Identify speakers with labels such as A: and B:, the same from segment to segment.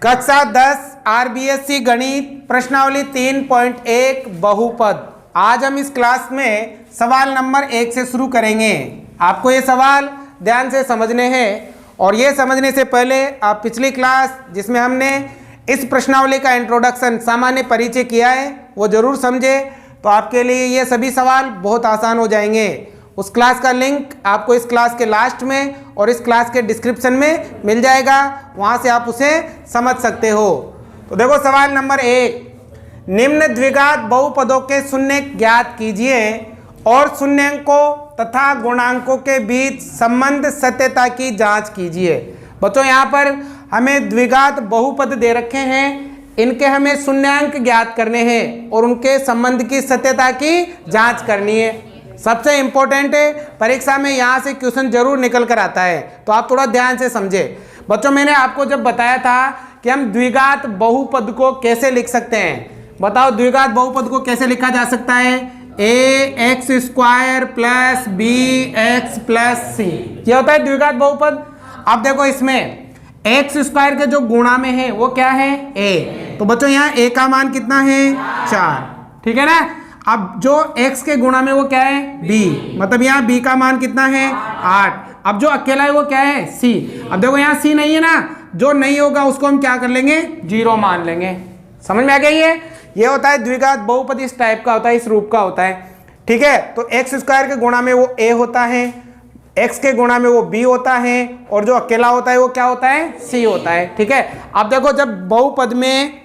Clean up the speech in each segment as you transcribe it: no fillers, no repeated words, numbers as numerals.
A: कक्षा 10 आरबीएससी गणित प्रश्नावली 3.1 बहुपद। आज हम इस क्लास में सवाल नंबर 1 से शुरू करेंगे। आपको ये सवाल ध्यान से समझने हैं और ये समझने से पहले आप पिछली क्लास जिसमें हमने इस प्रश्नावली का इंट्रोडक्शन सामान्य परिचय किया है वो जरूर समझे, तो आपके लिए ये सभी सवाल बहुत आसान हो जाएंगे। उस क्लास का लिंक आपको इस क्लास के लास्ट में और इस क्लास के डिस्क्रिप्शन में मिल जाएगा, वहाँ से आप उसे समझ सकते हो। तो देखो सवाल नंबर 1, निम्न द्विघात बहुपदों के शून्य ज्ञात कीजिए और शून्यंकों तथा गुणांकों के बीच संबंध सत्यता की जांच कीजिए। बच्चों यहाँ पर हमें द्विघात बहुपद दे रखे हैं, इनके हमें शून्यांक ज्ञात करने हैं और उनके संबंध की सत्यता की जांच करनी है। सबसे इंपॉर्टेंट है, परीक्षा में यहाँ से क्वेश्चन जरूर निकल कर आता है, तो आप थोड़ा ध्यान से समझे। बच्चों मैंने आपको जब बताया था कि हम द्विघात बहुपद को कैसे लिख सकते हैं, बताओ द्विघात बहुपद को कैसे लिखा जा सकता है। ax² प्लस bx+ c, ये होता है द्विघात बहुपद। अब देखो इसमें x² के जो गुणा में है वो क्या है a, तो बच्चों यहाँ a का मान कितना है 4, ठीक है ना। अब जो x के गुणा में वो क्या है b, मतलब यहाँ b का मान कितना है 8। अब जो अकेला है वो क्या है c। अब देखो यहाँ c नहीं है ना, जो नहीं होगा उसको हम क्या कर लेंगे 0 मान लेंगे। समझ में आ गई है, ये होता है द्विघात बहुपद, इस टाइप का होता है, इस रूप का होता है, ठीक है। तो x² के गुणा में वो a होता है, x के गुणा में वो b होता है और जो अकेला होता है वो क्या होता है c होता है, ठीक है। अब देखो जब बहुपद में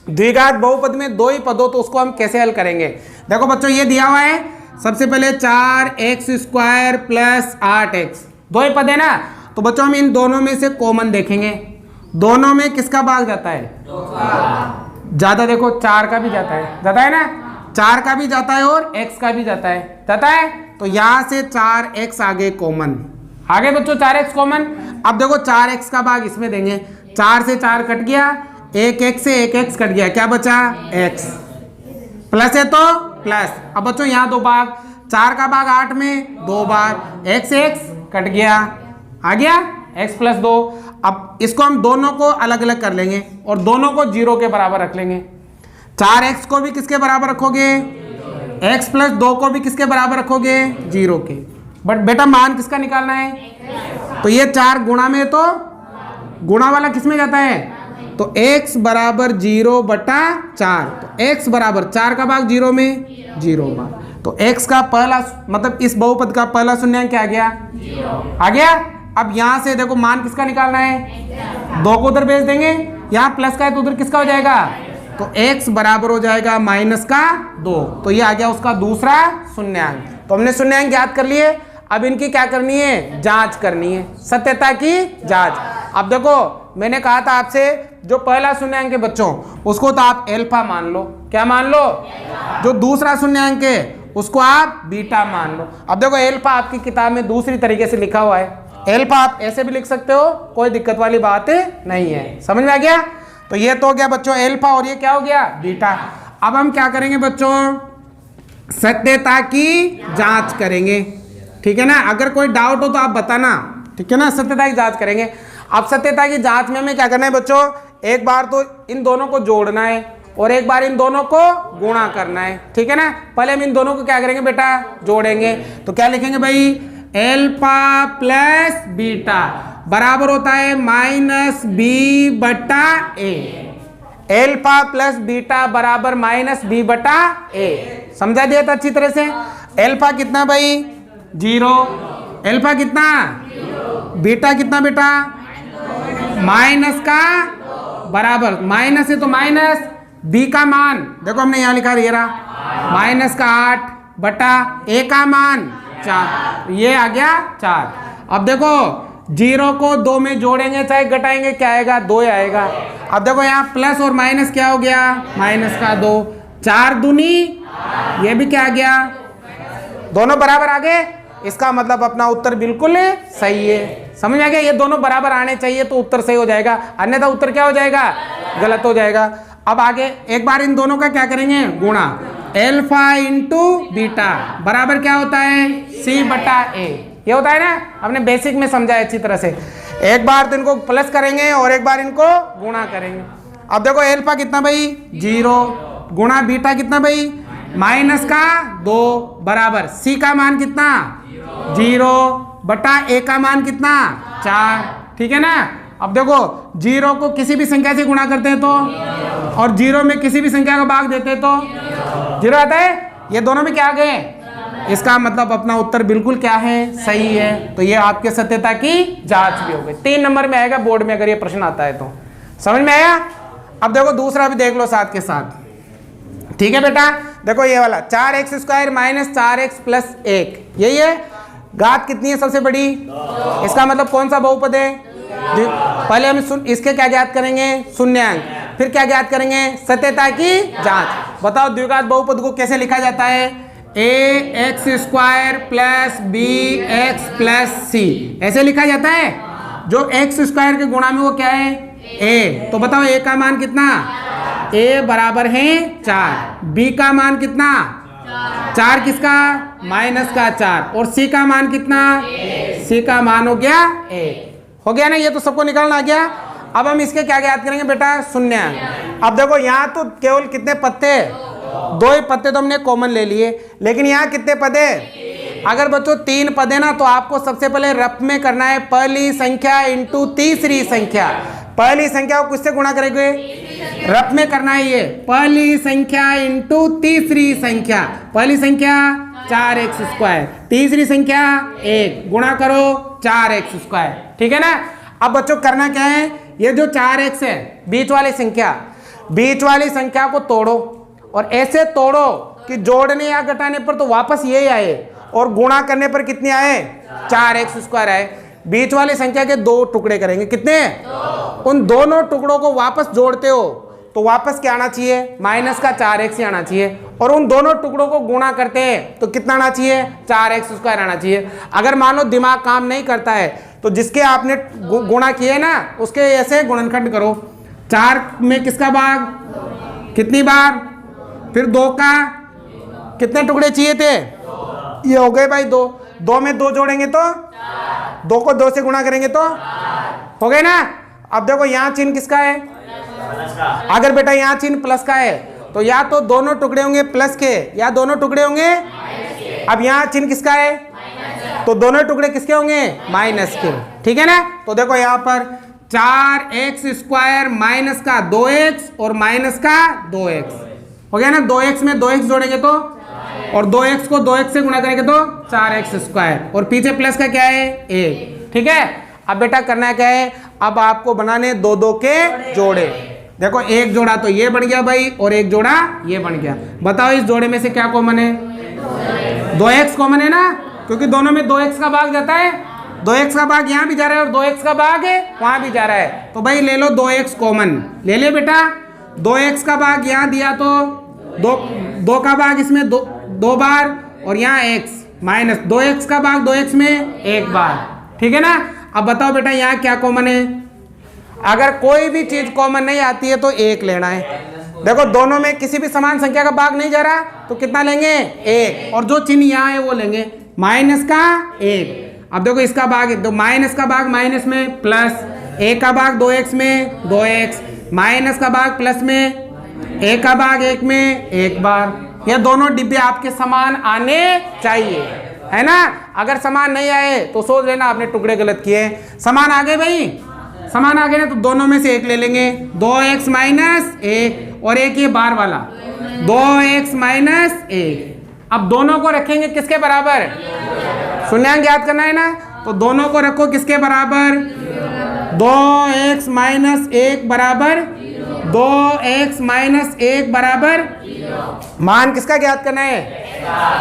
A: द्विघात बहुपद में दो ही पद हो तो उसको हम कैसे हल करेंगे। देखो बच्चों ये दिया हुआ है, सबसे पहले 4x² प्लस 8x, दो ही पद है ना, तो बच्चों हम इन दोनों में से कॉमन देखेंगे। दोनों में किसका भाग जाता है ज्यादा, देखो 4 का भी जाता है ना, 4 का भी जाता है और x का भी जाता है, तो यहां से 4x आगे कॉमन, आगे बच्चों 4x कॉमन। अब देखो 4x का भाग इसमें देंगे, 4 से 4 कट गया, 1x से 1x कट गया, क्या बचा x, प्लस है तो प्लस। अब बच्चों यहाँ दो भाग, 4 का भाग 8 में 2 बार, x से x कट गया, आ गया x + 2। अब इसको हम दोनों को अलग अलग कर लेंगे और दोनों को 0 के बराबर रख लेंगे। 4x को भी किसके बराबर रखोगे, x + 2 को भी किसके बराबर रखोगे 0 के। बट बेटा मान किसका निकालना है, तो ये 4 गुणा में, तो गुणा वाला किस में जाता है, तो x बराबर 0/4, तो x बराबर 4 का भाग 0 में 0 बार, तो x का पहला मतलब इस बहुपद का पहला शून्यांक क्या आ गया 0 आ गया। अब यहां से देखो मान किसका निकालना है, 2 को उधर भेज देंगे, यहाँ प्लस का है तो उधर किसका हो जाएगा, तो x बराबर हो जाएगा -2, तो ये आ गया उसका दूसरा शून्यांक। तो हमने शून्यांक ज्ञात कर लिए, अब इनकी क्या करनी है जांच करनी है, सत्यता की जांच। अब देखो मैंने कहा था आपसे जो पहला शून्यांक है बच्चों उसको तो आप अल्फा मान लो, क्या मान लो, जो दूसरा शून्यांक है उसको आप बीटा मान लो। अब देखो अल्फा आपकी किताब में दूसरी तरीके से लिखा हुआ है, अल्फा आप ऐसे भी लिख सकते हो, कोई दिक्कत वाली बात नहीं है। समझ में आ गया, तो ये तो हो गया बच्चों अल्फा और ये क्या हो गया बीटा। अब हम क्या करेंगे बच्चों, सत्यता की जांच करेंगे, ठीक है ना। अगर कोई डाउट हो तो आप बताना, ठीक है ना, सत्यता की जांच करेंगे। अब सत्यता की जांच में हमें क्या करना है बच्चों, एक बार तो इन दोनों को जोड़ना है और एक बार इन दोनों को गुणा करना है, ठीक है ना। पहले हम इन दोनों को क्या करेंगे बेटा जोड़ेंगे, तो क्या लिखेंगे भाई अल्फा प्लस बीटा बराबर होता है -b/a, अल्फा प्लस बीटा बराबर -b/a। समझा दिया था अच्छी तरह से। अल्फा कितना भाई 0, अल्फा कितना 0, बीटा कितना बेटा माइनस का बराबर, माइनस है तो माइनस, b का मान देखो हमने यहाँ लिखा ये रहा -8/a का मान 4, ये आ गया 4। अब देखो 0 को 2 में जोड़ेंगे चाहे घटाएंगे क्या आएगा 2 आएगा। अब देखो यहाँ प्लस और माइनस क्या हो गया -2, 4 दूनी ये भी क्या आ गया, दोनों बराबर आ गए, इसका मतलब अपना उत्तर बिल्कुल सही है। समझ में आ गया, ये दोनों बराबर आने चाहिए तो उत्तर सही हो जाएगा, अन्यथा उत्तर क्या हो जाएगा गलत हो जाएगा। अब आगे एक बार इन दोनों का क्या करेंगे गुणा, अल्फा इंटू बीटा बराबर क्या होता है c/a, ये होता है ना, हमने बेसिक में समझा है अच्छी तरह से। एक बार तो इनको प्लस करेंगे और एक बार इनको गुणा करेंगे। अब देखो एल्फा कितना भाई 0 गुणा बीटा कितना भाई माइनस का 2 बराबर सी का मान कितना 0 बटा ए का मान कितना 4। ठीक है ना। अब देखो 0 को किसी भी संख्या से गुणा करते हैं तो और 0 में किसी भी संख्या का भाग देते हैं तो 0 आता है। ये दोनों में क्या आ गए, इसका मतलब अपना उत्तर बिल्कुल क्या है सही है। तो ये आपके सत्यता की जांच भी हो गई। 3 नंबर में आएगा बोर्ड में अगर ये प्रश्न आता है तो। समझ में आया। अब देखो दूसरा भी देख लो साथ के साथ। ठीक है बेटा, देखो ये वाला 4x square minus 4x plus 1 यही है। घात कितनी है सबसे बड़ी, इसका मतलब कौन सा बहुपद है। पहले हम इसके क्या ज्ञात करेंगे शून्यांक, फिर क्या ज्ञात करेंगे सत्यता की जांच। बताओ द्विघात बहुपद को कैसे लिखा जाता है, ax square plus bx plus c ऐसे लिखा जाता है। जो x स्क्वायर के गुणा में वो क्या है a, तो बताओ a का मान कितना, a बराबर है 4, b का मान कितना 4 किसका माइनस का 4 और c का मान कितना c का मान हो गया 1। हो गया ना, ये तो सबको निकालना आ गया। अब हम इसके क्या ज्ञात करेंगे बेटा शून्यांक। अब देखो यहाँ तो केवल कितने पत्ते, 2 ही पत्ते तो हमने कॉमन ले लिए, लेकिन यहाँ कितने पद है। अगर बच्चों 3 पद है ना तो आपको सबसे पहले रफ में करना है पहली संख्या इंटू तीसरी संख्या। पहली संख्या को किससे गुणा करेंगे, रफ में करना है ये पहली संख्या इंटू तीसरी संख्या। पहली संख्या 4x स्क्वायर, तीसरी संख्या 1 गुणा करो 4x स्क्वायर। ठीक है ना। अब बच्चों करना क्या है, ये जो 4x है बीच वाली संख्या को तोड़ो और ऐसे तोड़ो कि जोड़ने या घटाने पर तो वापस यही आए और गुणा करने पर कितने आए 4x स्क्वायर आए। बीच वाली संख्या के 2 टुकड़े करेंगे, कितने उन दोनों टुकड़ों को वापस जोड़ते हो तो वापस क्या आना चाहिए माइनस का 4x ही आना चाहिए, और उन दोनों टुकड़ों को गुणा करते हैं तो कितना आना चाहिए 4x स्क्वायर आना चाहिए। अगर मान लो दिमाग काम नहीं करता है तो जिसके आपने गुणा किए ना उसके ऐसे गुणनखंड करो। 4 में किसका भाग कितनी बार, फिर 2 का कितने टुकड़े चाहिए थे, ये हो गए भाई 2 में 2 जोड़ेंगे तो 2 को 2 से गुणा करेंगे तो हो गए ना। अब देखो यहाँ चिन्ह किसका है, अगर बेटा यहाँ चिन्ह प्लस का है तो या तो दोनों टुकड़े होंगे प्लस के या दोनों टुकड़े होंगे। अब यहाँ चिन्ह किसका है तो दोनों टुकड़े किसके होंगे माइनस के। ठीक है ना। तो देखो यहाँ पर 4x स्क्वायर माइनस का 2x और माइनस का 2x हो गया ना। 2x में 2x जोड़ेंगे तो और 2x को 2x से गुणा करेंगे तो 4x स्क्वायर और पीछे प्लस का क्या है a। ठीक है। अब बेटा करना क्या है, अब आपको बनाने 2 के जोड़े। देखो एक जोड़ा तो ये बन गया भाई और एक जोड़ा ये बन गया। बताओ इस जोड़े में से क्या कॉमन है, 2x कॉमन है ना, क्योंकि दोनों में 2x का भाग जाता है। 2x का भाग यहाँ भी जा रहा है और 2x का भाग है वहां भी जा रहा है, तो भाई ले लो 2x कॉमन ले ले बेटा। 2x का भाग यहाँ दिया तो 2 का भाग इसमें 2 बार और यहाँ x माइनस 2x का भाग 2x में 1 बार। ठीक है ना। अब बताओ बेटा यहाँ क्या कॉमन है, अगर कोई भी चीज कॉमन नहीं आती है तो 1 लेना है। देखो दोनों में किसी भी समान संख्या का भाग नहीं जा रहा तो कितना लेंगे 1, और जो चिन्ह यहाँ है वो लेंगे माइनस का 1। अब देखो इसका भाग तो माइनस का भाग माइनस में प्लस, a का भाग 2x में 2x, माइनस का भाग प्लस में, a का भाग 1 में 1 बार। ये दोनों डिब्बे आपके समान आने चाहिए, है ना। अगर समान नहीं आए तो सोच लेना आपने टुकड़े गलत किए। समान आ गए भाई, समान आ गए ना तो दोनों में से 1 ले लेंगे। 2x माइनस 1 और एक ये बार वाला 2x माइनस 1। अब दोनों को रखेंगे किसके बराबर, शून्यांक याद करना है ना, तो दोनों को रखो किसके बराबर 2x माइनस 1 बराबर 2x माइनस 1 बराबर मान किसका ज्ञात करना है,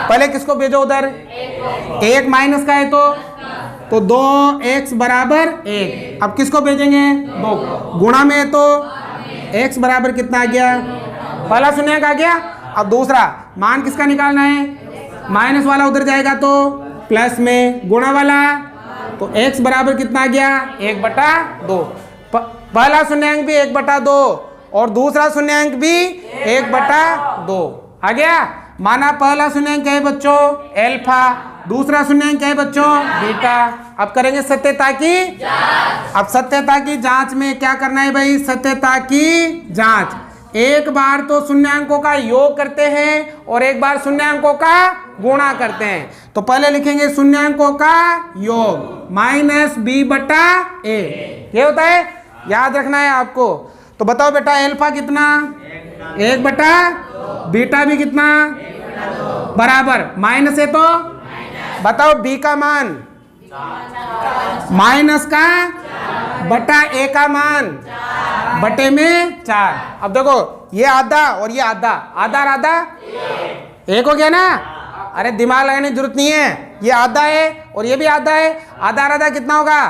A: पहले किसको भेजो उधर, 1 माइनस का है तो 2x बराबर 1। अब किसको भेजेंगे 2, गुणा में है तो x बराबर कितना आ गया, पहला शून्यक आ गया। अब दूसरा मान किसका निकालना है, माइनस वाला उधर जाएगा तो प्लस में, गुणा वाला तो x बराबर कितना आ गया 1/2। पहला शून्यंक भी 1/2 और दूसरा शून्यंक भी 1/2 आ गया। माना पहला शून्यंक है बच्चों अल्फा, दूसरा शून्यंक है बच्चों बीटा। अब करेंगे सत्यता की जांच। अब सत्यता की जांच में क्या करना है भाई, सत्यता की जांच। एक बार तो शून्यांकों का योग करते हैं और एक बार शून्यांकों का गुणा करते हैं। तो पहले लिखेंगे शून्यांकों का योग माइनस बी बटा ए, ये होता है, याद रखना है आपको। तो बताओ बेटा अल्फा कितना, 1 बटा, बीटा भी कितना, बराबर माइनस है तो बताओ बी का मान माइनस का बटा ए का मान बटे में 4। अब देखो ये आधा और ये आधा, आधा आधा एक हो गया ना। अरे दिमाग लगाने की जरूरत नहीं है, ये आधा है और ये भी आधा है, आधा आधा कितना होगा,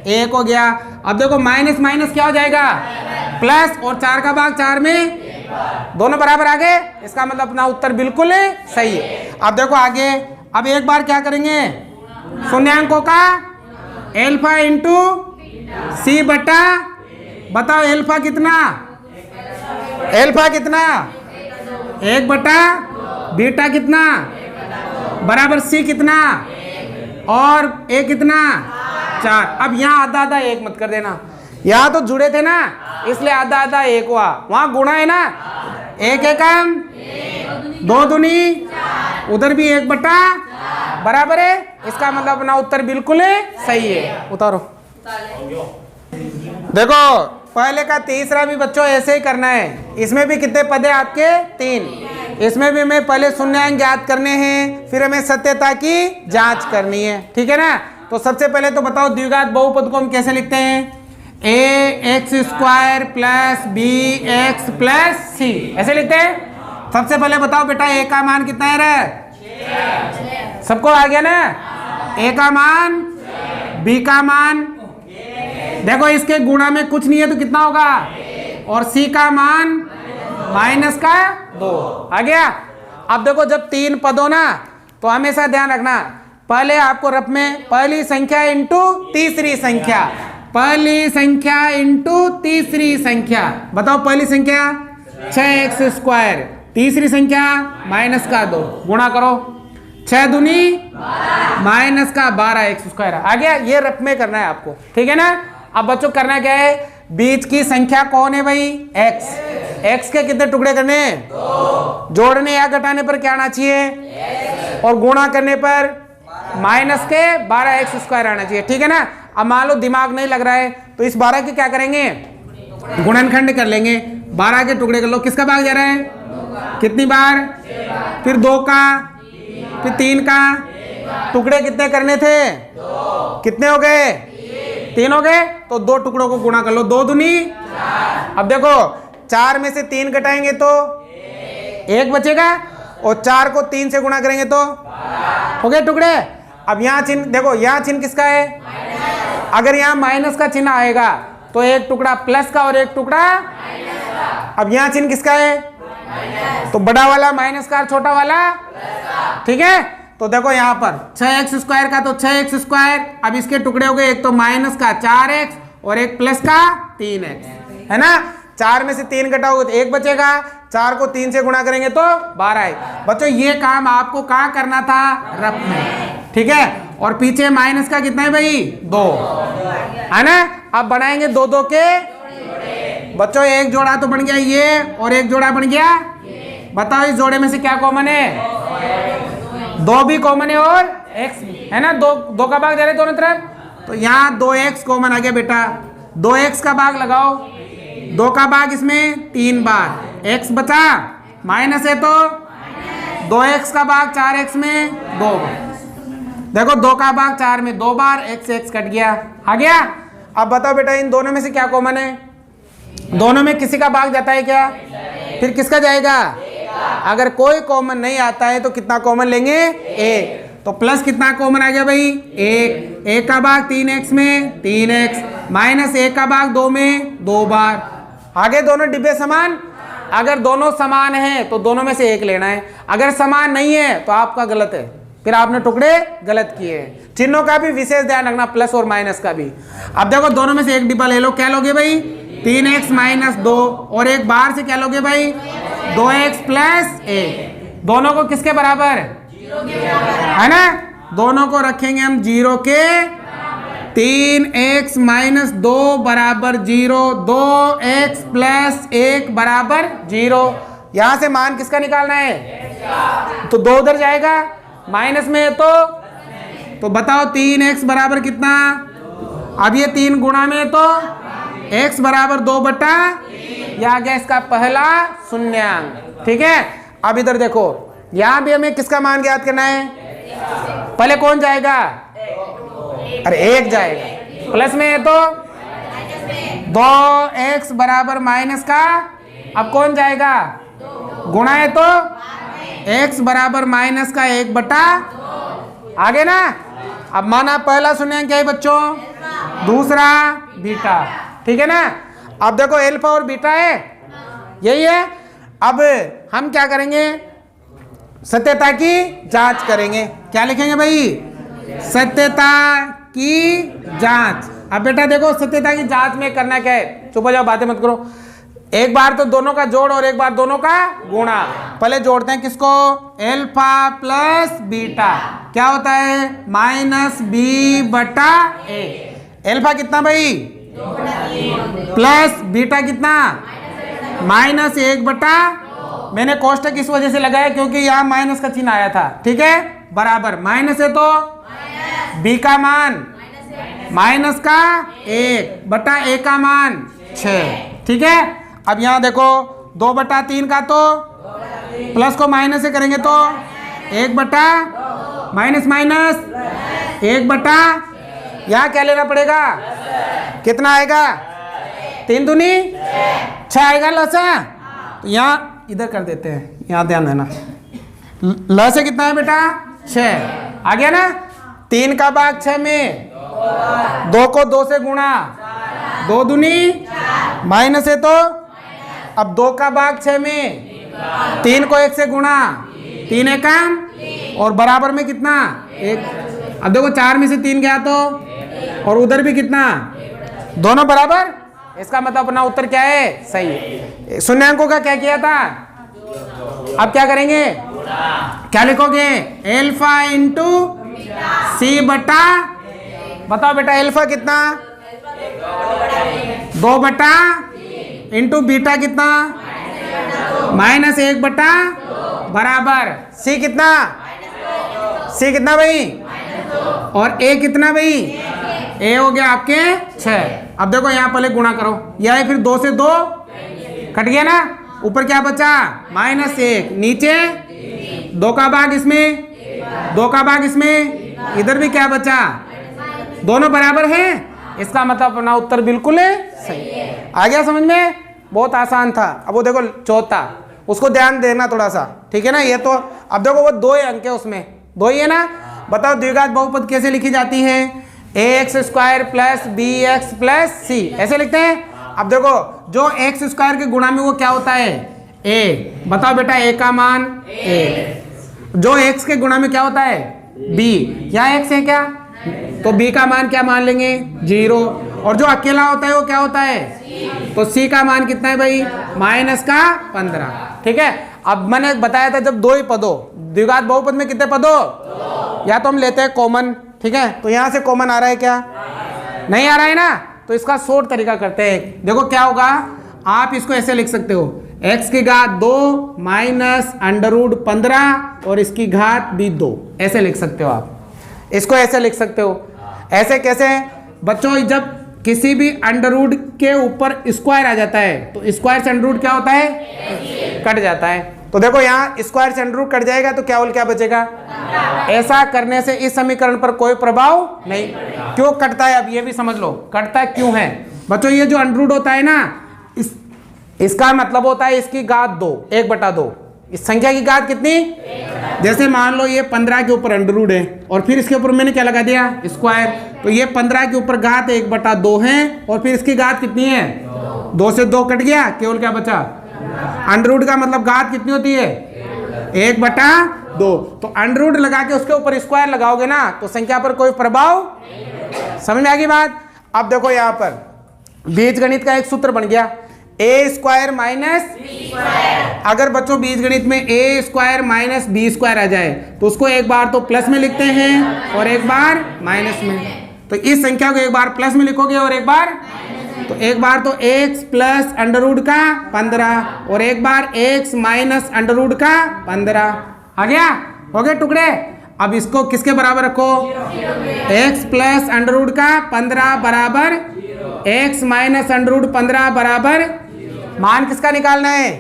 A: 1 हो गया। अब देखो माइनस माइनस क्या हो जाएगा, प्लस, और 4 का भाग 4 में दोनों बराबर आ गए। इसका मतलब अपना उत्तर बिल्कुल सही है। अब देखो आगे, अब एक बार क्या करेंगे, शून्यांकों का एल्फा इंटू सी बटा, बताओ एल्फा कितना, एल्फा कितना, 1 बटा, बीटा कितना, बराबर सी कितना, और ए कितना, 4। अब यहाँ आधा आधा 1 मत कर देना, यहाँ तो जुड़े थे ना इसलिए आधा आधा 1 हुआ, वहां गुणा है ना, 1 एकम 2 दूनी, उधर भी 1 बटा, बराबर है। इसका मतलब अपना उत्तर बिल्कुल सही है। उतारो। देखो पहले का तीसरा भी बच्चों ऐसे ही करना है। इसमें भी कितने पद है आपके, 3। इसमें भी हमें पहले शून्यांक ज्ञात करने हैं, फिर हमें सत्यता की जांच करनी है, ठीक है ना। तो सबसे पहले तो बताओ द्विघात बहुपद को हम कैसे लिखते हैं, ax² plus bx plus c, ऐसे लिखते हैं। सबसे पहले बताओ बेटा a का मान कितना है रे, सबको आ गया ना, a का मान, b का मान, देखो इसके गुणा में कुछ नहीं है तो कितना होगा, और c का मान माइनस का 2 आ गया। अब देखो जब 3 पद हो ना तो हमेशा ध्यान रखना, पहले आपको रफ में पहली संख्या इंटू तीसरी संख्या, पहली संख्या इंटू तीसरी संख्या। बताओ पहली संख्या 6x², तीसरी संख्या माइनस का 2, गुणा करो, 6 दूनी माइनस का 12x²। आ गया, ये रफ में करना है आपको, ठीक है ना। अब बच्चों करना क्या है, बीच की संख्या कौन है भाई, x, x के कितने टुकड़े करने हैं, 2। जोड़ने या घटाने पर क्या आना चाहिए, और गुणा करने पर माइनस के 12x² आना चाहिए, ठीक है ना। अब मान लो दिमाग नहीं लग रहा है तो इस 12 के क्या करेंगे, गुणनखंड कर लेंगे, 12 के टुकड़े कर लो, किसका भाग जा रहा है, कितनी बार, फिर 2 का, फिर 3 का, टुकड़े कितने करने थे, कितने हो गए, 3 हो गए, तो 2 टुकड़ों को गुणा कर लो, 2 दूनी। अब देखो 4 में से 3 घटाएंगे तो 1 बचेगा, और 4 को 3 से गुणा करेंगे तो हो गए टुकड़े। अब यहाँ चिन्ह देखो, यहाँ चिन्ह किसका है, अगर यहाँ माइनस का चिन्ह आएगा तो एक टुकड़ा प्लस का और एक टुकड़ा, अब यहाँ चिन्ह किसका है, तो बड़ा वाला माइनस का और छोटा वाला, ठीक है। तो देखो यहाँ पर 6x² का तो 6x², अब इसके टुकड़े हो गए, एक तो माइनस का 4x और एक प्लस का 3x, है ना। 4 में से 3 घटाओगे तो 1 बचेगा, 4 को 3 से गुणा करेंगे तो 12 है। बच्चों ये काम आपको कहाँ करना था, रफ में, ठीक है। और पीछे माइनस का कितना है भाई, 2, है ना। अब बनाएंगे 2 2 के, बच्चों एक जोड़ा तो बन गया ये, और एक जोड़ा बन गया, बताओ इस जोड़े में से क्या कॉमन है, 2 भी कॉमन है और x भी, है ना। 2 का भाग जा रहे दोनों तरफ, तो यहाँ 2x कॉमन आ गया बेटा, 2x का भाग लगाओ, 2 का भाग इसमें 3 बार, x बचा, माइनस है तो 2x का भाग 4x में 2 बार, देखो 2 का भाग 4 में 2 बार, x कट गया, आ गया। अब बताओ बेटा इन दोनों में से क्या कॉमन है, दोनों में किसी का भाग जाता है क्या, फिर किसका जाएगा, अगर कोई कॉमन नहीं आता है तो कितना कॉमन लेंगे, 1। तो प्लस कितना कॉमन आ गया भाई, 1, 1 का भाग 3x में 3x, माइनस 1 का भाग 2 में 2 बार। आगे दोनों डिब्बे समान, अगर दोनों समान हैं तो दोनों में से एक लेना है, अगर समान नहीं है तो आपका गलत है, फिर आपने टुकड़े गलत किए हैं। चिन्हों का भी विशेष ध्यान रखना, प्लस और माइनस का भी। अब देखो दोनों में से एक डिब्बा ले लो, क्या लोगे भाई, 3x माइनस 2, और एक बाहर से क्या लोगे भाई, 2x प्लस 1, दोनों को किसके बराबर, है ना, दोनों को रखेंगे हम 0 के 3x माइनस 2 बराबर 0, 2x प्लस 1 बराबर 0। यहां से मान किसका निकालना है? तो 2 उधर जाएगा, माइनस में है तो बताओ 3x बराबर कितना? अब ये 3 गुणा में है तो x बराबर 2 बटा, यह आ गया इसका पहला शून्यांक। ठीक है, अब इधर देखो, यहां भी हमें किसका मान ज्ञात करना है? पहले कौन जाएगा? अरे 1 जाएगा, प्लस में है तो 2x बराबर माइनस का, अब कौन जाएगा? गुणा है तो x बराबर माइनस का 1 बटा, आगे ना। अब माना पहला शून्यांक क्या है बच्चों? दूसरा बीटा। ठीक है ना। अब देखो अल्फा और बीटा है, यही है। अब हम क्या करेंगे? सत्यता की जांच करेंगे। क्या लिखेंगे भाई? सत्यता की जांच। अब बेटा देखो, सत्यता की जांच में करना क्या है? चुप हो जाओ, बातें मत करो। एक बार तो दोनों का जोड़ और एक बार दोनों का गुणा। पहले जोड़ते हैं किसको? अल्फा प्लस बीटा क्या होता है? माइनस बी बटा ए। अल्फा कितना भाई? प्लस बीटा कितना? माइनस 1 बटा, मैंने कोष्टक इस वजह से लगाया क्योंकि यहाँ माइनस का चिन्ह आया था। ठीक है, बराबर माइनस है तो बी का मान माइनस का 1 बटा ए का मान 6। ठीक है, अब यहाँ देखो 2 बटा 3 का तो प्लस को माइनस से करेंगे तो 1 बटा माइनस माइनस 1 बटा, यहाँ क्या लेना पड़ेगा? कितना आएगा? 3 दूनी 6 आएगा लसा। तो यहाँ इधर कर देते हैं, यहाँ ध्यान देना। ल से कितना है बेटा? 6 आ गया ना। 3 का भाग 6 में 2 को 2 से गुणा, 2 दूनी माइनस है तो अब 2 का भाग 6 में 3 को 1 से गुणा, 3 है काम और बराबर में कितना? 1। अब देखो 4 में से 3 गया तो, और उधर भी कितना? दोनों बराबर। इसका मतलब अपना उत्तर क्या है? सही है। शून्यांकों का क्या किया था? अब क्या करेंगे? क्या लिखोगे? अल्फा इंटू सी बटा, बताओ बेटा अल्फा कितना? 2 बटा इंटू बीटा कितना? माइनस 1 बटा, बराबर सी कितना? सी कितना भाई? और ए कितना भाई? ए हो गया आपके 6। अब देखो यहाँ पहले गुणा करो, यह फिर 2 से 2 कट गया ना। ऊपर क्या बचा? माइनस 1, नीचे 2 का भाग इसमें, 2 का भाग इसमें, इधर भी क्या बचा? दोनों बराबर है। इसका मतलब अपना उत्तर बिल्कुल सही। आ गया समझ में? बहुत आसान था। अब वो देखो चौथा, उसको ध्यान देना थोड़ा सा। ठीक है ना। ये तो अब देखो वो 2 अंक है, उसमें 2 ही है ना। बताओ द्विघात बहुपद कैसे लिखी जाती है? ax square plus B X plus C, ऐसे लिखते हैं। अब देखो जो एक्स स्क्वायर के गुणा में वो क्या होता है? a। बताओ बेटा a का मान a। जो x के गुणा में क्या होता है? b। यहाँ x है क्या? तो b का मान क्या मान लेंगे? 0। और जो अकेला होता है वो क्या होता है? तो c का मान कितना है भाई? माइनस का 15। ठीक है। अब मैंने बताया था जब 2 ही पद हो, द्विघात बहुपद में कितने पद हो? या तो हम लेते हैं कॉमन। ठीक है, तो यहां से कॉमन आ रहा है क्या? नहीं आ रहा है ना। तो इसका शॉर्ट तरीका करते हैं। देखो क्या होगा, आप इसको ऐसे लिख सकते हो, x की घात 2 माइनस अंडररूट 15 और इसकी घात भी 2, ऐसे लिख सकते हो आप। इसको ऐसे लिख सकते हो। ऐसे कैसे बच्चों? जब किसी भी अंडररूट के ऊपर स्क्वायर आ जाता है तो स्क्वायर से अंडररूट क्या होता है? कट जाता है। तो देखो यहाँ स्क्वायर से अंडररूट कट जाएगा तो क्या क्या बचेगा? ऐसा करने से इस समीकरण पर कोई प्रभाव नहीं। क्यों कटता है? अब ये भी समझ लो कटता है क्यों है बच्चों। ये जो अंडररूट होता है ना, इसका मतलब होता है इसकी घात 2, 1 बटा 2। इस संख्या की घात कितनी? जैसे मान लो ये 15 के ऊपर अंडररूट है और फिर इसके ऊपर मैंने क्या लगा दिया? स्क्वायर। तो ये 15 के ऊपर घात 1 बटा 2 है और फिर इसकी घात कितनी है? 2 से 2 कट गया, केवल क्या बचा? अंडररूट का मतलब घात कितनी होती है? 1 बटा 2। तो अंडररूट लगा के उसके ऊपर स्क्वायर लगाओगे ना तो संख्या पर कोई प्रभाव। समझ में आ गई बात? अब देखो यहाँ पर बीजगणित का एक सूत्र बन गया, ए स्क्वायर माइनस, अगर बच्चों बीजगणित में ए स्क्वायर माइनस बी स्क्वायर आ जाए तो उसको एक बार तो प्लस में लिखते हैं और एक बार माइनस में। तो इस संख्या को एक बार प्लस में लिखोगे और एक बार तो एक बार तो x प्लस अंडर रूट का 15 और एक बार x माइनस अंडर रूट का 15 आ गया। हो गए टुकड़े। अब इसको किसके बराबर रखो, x प्लस अंडर रूट का 15 बराबर x माइनस अंडर रूट 15 बराबर मान किसका निकालना है,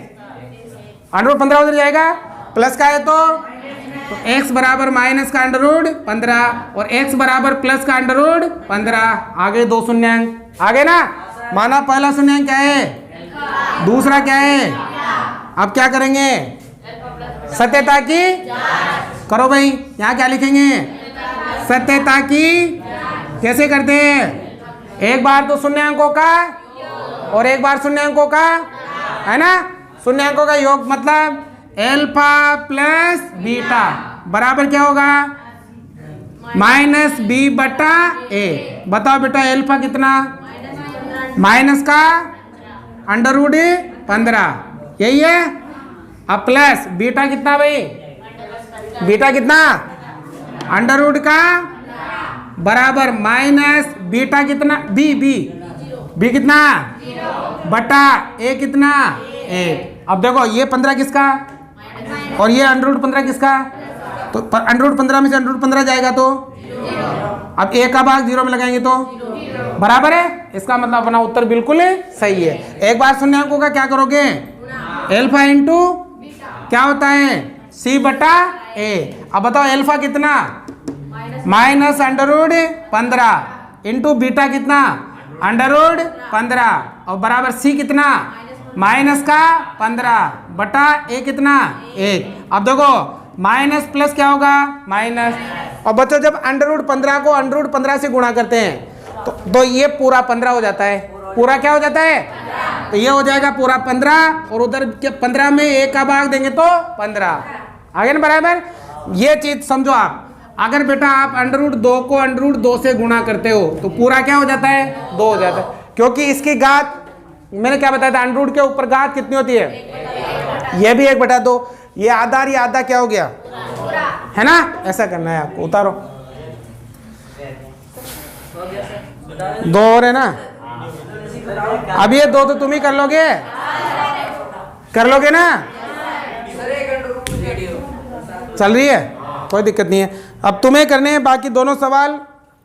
A: अंडर रूट 15 उधर जाएगा, प्लस का है तो x बराबर माइनस का अंडर रूट 15 और x बराबर प्लस का अंडर रूट 15। आगे दो शून्यांक आगे ना, माना पहला शून्यांक क्या है, दूसरा क्या है। अब क्या करेंगे, सत्यता की करो भाई। यहाँ क्या लिखेंगे, सत्यता की कैसे करते हैं, एक बार तो शून्यांकों का और एक बार शून्यांकों का, है ना। शून्यांकों का योग मतलब एल्फा प्लस बीटा बराबर क्या होगा, माइनस बी बटा ए। बताओ बेटा एल्फा कितना, माइनस का अंडर रूट 15, यही है। अब प्लस बीटा कितना भाई, बीटा कितना अंडर रूट का बराबर माइनस बीटा कितना बी बी बी कितना बटा ए कितना 1। अब देखो ये 15 किसका और ये अंडर रूट 15 किसका, तो अंडर रूट 15 में से अंडर रूट 15 जाएगा तो अब ए का भाग 0 में लगाएंगे तो बराबर है। इसका मतलब अपना उत्तर बिल्कुल सही है। एक बार शून्यांकों का क्या करोगे, एल्फा इंटू क्या होता है सी बटा ए। अब बताओ एल्फा कितना, minus under root 15 into beta कितना अंडर रूट 15 और बराबर सी कितना माइनस का 15 बटा ए कितना 1। अब देखो माइनस प्लस क्या होगा माइनस, और बच्चों जब अंडर रूट 15 को अंडर रूट 15 से गुणा करते हैं तो ये पूरा 15 हो जाता है। पूरा क्या हो जाता है, तो ये हो जाएगा पूरा 15 और उधर 15 में एक का भाग देंगे तो 15 आगे ना बराबर। ये चीज समझो आप, अगर बेटा आप अंडर रूट 2 को अंडर रूट 2 से गुणा करते हो तो पूरा क्या हो जाता है 2 हो जाता है, क्योंकि इसकी घात मैंने क्या बताया था, अंडर रूट के ऊपर घात कितनी होती है, ये भी 1/2। ये आधा और ये आधा क्या हो गया, है ना। ऐसा करना है आपको, उतारो 2 और है ना। अब ये 2 तो तुम ही कर लोगे ना, चल रही है कोई दिक्कत नहीं है। अब तुम्हें करने हैं बाकी दोनों सवाल,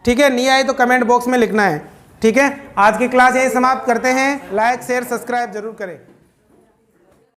A: ठीक है। नहीं आए तो कमेंट बॉक्स में लिखना है, ठीक है। आज की क्लास यही समाप्त करते हैं। लाइक शेयर सब्सक्राइब जरूर करें।